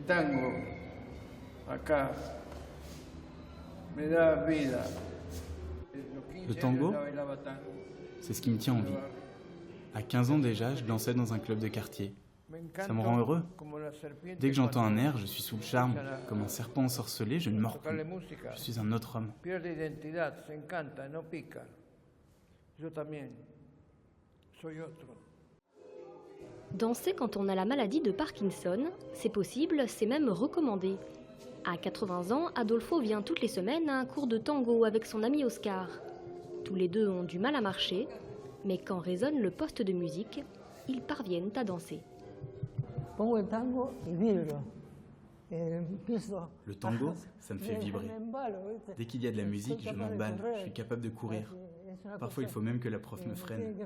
tango, acá, me da vida. Le tango, c'est ce qui me tient en vie. À 15 ans déjà, je dansais dans un club de quartier. Ça me rend heureux. Dès que j'entends un air, je suis sous le charme. Comme un serpent ensorcelé, je ne mords plus. Je suis un autre homme. Danser quand on a la maladie de Parkinson, c'est possible, c'est même recommandé. À 80 ans, Adolfo vient toutes les semaines à un cours de tango avec son ami Oscar. Tous les deux ont du mal à marcher, mais quand résonne le poste de musique, ils parviennent à danser. Le tango, ça me fait vibrer. Dès qu'il y a de la musique, je m'emballe, je suis capable de courir. Parfois, il faut même que la prof me freine.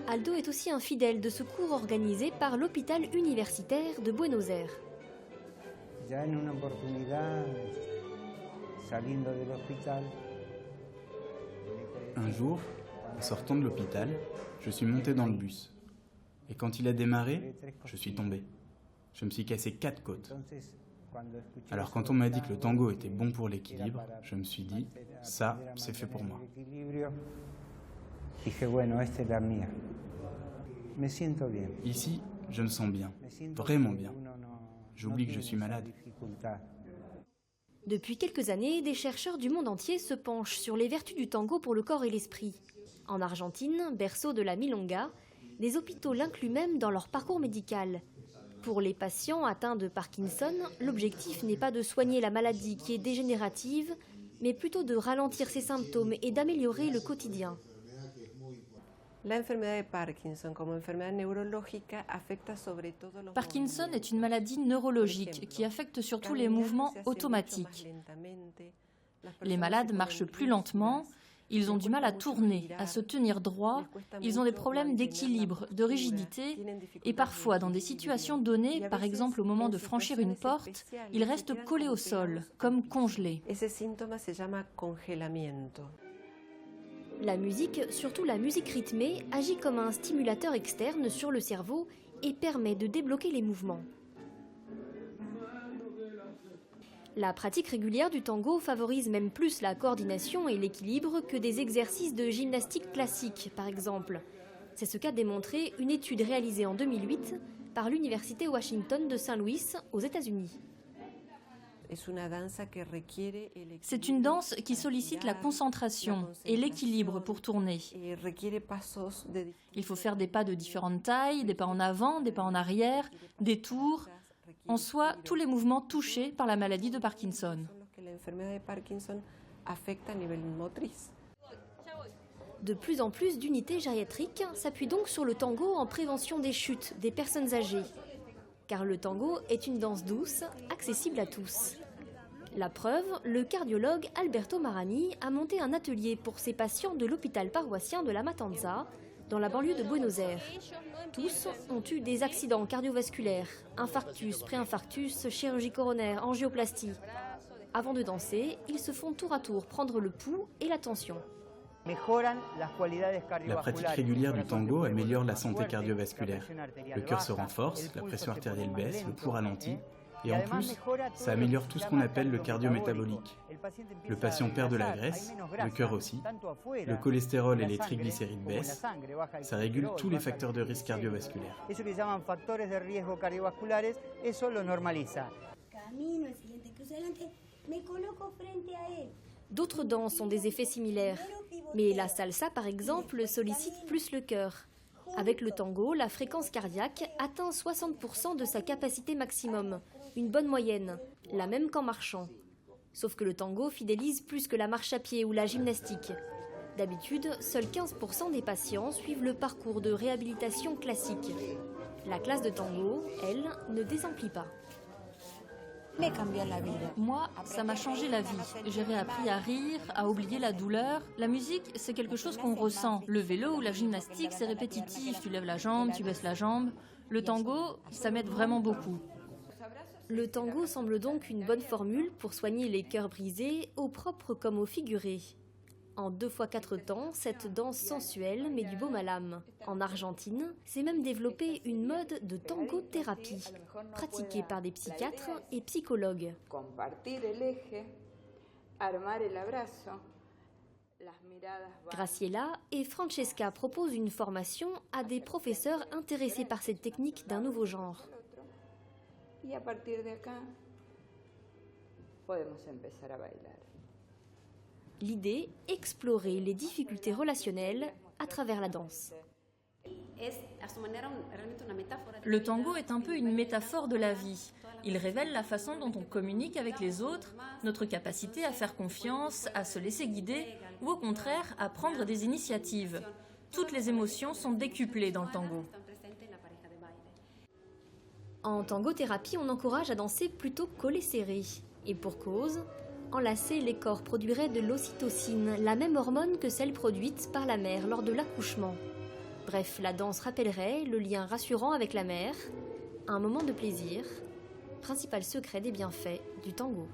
Aldo est aussi un fidèle de ce cours organisé par l'hôpital universitaire de Buenos Aires. Un jour, en sortant de l'hôpital, je suis monté dans le bus. Et quand il a démarré, je suis tombé. Je me suis cassé 4 côtes. Alors quand on m'a dit que le tango était bon pour l'équilibre, je me suis dit, ça, c'est fait pour moi. Ici, je me sens bien, vraiment bien. J'oublie que je suis malade. Depuis quelques années, des chercheurs du monde entier se penchent sur les vertus du tango pour le corps et l'esprit. En Argentine, berceau de la milonga, les hôpitaux l'incluent même dans leur parcours médical. Pour les patients atteints de Parkinson, l'objectif n'est pas de soigner la maladie qui est dégénérative, mais plutôt de ralentir ses symptômes et d'améliorer le quotidien. Parkinson est une maladie neurologique qui affecte surtout les mouvements automatiques. Les malades marchent plus lentement, ils ont du mal à tourner, à se tenir droit, ils ont des problèmes d'équilibre, de rigidité et parfois dans des situations données, par exemple au moment de franchir une porte, ils restent collés au sol, comme congelés. La musique, surtout la musique rythmée, agit comme un stimulateur externe sur le cerveau et permet de débloquer les mouvements. La pratique régulière du tango favorise même plus la coordination et l'équilibre que des exercices de gymnastique classique, par exemple. C'est ce qu'a démontré une étude réalisée en 2008 par l'Université Washington de Saint-Louis, aux États-Unis. C'est une danse qui sollicite la concentration et l'équilibre pour tourner. Il faut faire des pas de différentes tailles, des pas en avant, des pas en arrière, des tours. En soi, tous les mouvements touchés par la maladie de Parkinson. De plus en plus d'unités gériatriques s'appuient donc sur le tango en prévention des chutes des personnes âgées. Car le tango est une danse douce, accessible à tous. La preuve, le cardiologue Alberto Marani a monté un atelier pour ses patients de l'hôpital paroissien de La Matanza, dans la banlieue de Buenos Aires. Tous ont eu des accidents cardiovasculaires, infarctus, préinfarctus, chirurgie coronaire, angioplastie. Avant de danser, ils se font tour à tour prendre le pouls et la tension. La pratique régulière du tango améliore la santé cardiovasculaire. Le cœur se renforce, la pression artérielle baisse, le pouls ralentit. Et en plus, ça améliore tout ce qu'on appelle le cardio-métabolique. Le patient perd de la graisse, le cœur aussi, le cholestérol et les triglycérides baissent, ça régule tous les facteurs de risque cardiovasculaire. D'autres danses ont des effets similaires, mais la salsa par exemple sollicite plus le cœur. Avec le tango, la fréquence cardiaque atteint 60% de sa capacité maximum, une bonne moyenne, la même qu'en marchant. Sauf que le tango fidélise plus que la marche à pied ou la gymnastique. D'habitude, seuls 15% des patients suivent le parcours de réhabilitation classique. La classe de tango, elle, ne désemplit pas. Moi, ça m'a changé la vie. J'ai réappris à rire, à oublier la douleur. La musique, c'est quelque chose qu'on ressent. Le vélo ou la gymnastique, c'est répétitif. Tu lèves la jambe, tu baisses la jambe. Le tango, ça m'aide vraiment beaucoup. Le tango semble donc une bonne formule pour soigner les cœurs brisés, au propre comme au figuré. En 2x4 temps, cette danse sensuelle met du baume à l'âme. En Argentine, s'est même développée une mode de tango-thérapie, pratiquée par des psychiatres et psychologues. Graciela et Francesca proposent une formation à des professeurs intéressés par cette technique d'un nouveau genre. L'idée, explorer les difficultés relationnelles à travers la danse. Le tango est un peu une métaphore de la vie. Il révèle la façon dont on communique avec les autres, notre capacité à faire confiance, à se laisser guider ou au contraire à prendre des initiatives. Toutes les émotions sont décuplées dans le tango. En tango-thérapie, on encourage à danser plutôt collé serré. Et pour cause, enlacés, les corps produiraient de l'ocytocine, la même hormone que celle produite par la mère lors de l'accouchement. Bref, la danse rappellerait le lien rassurant avec la mère, un moment de plaisir, principal secret des bienfaits du tango.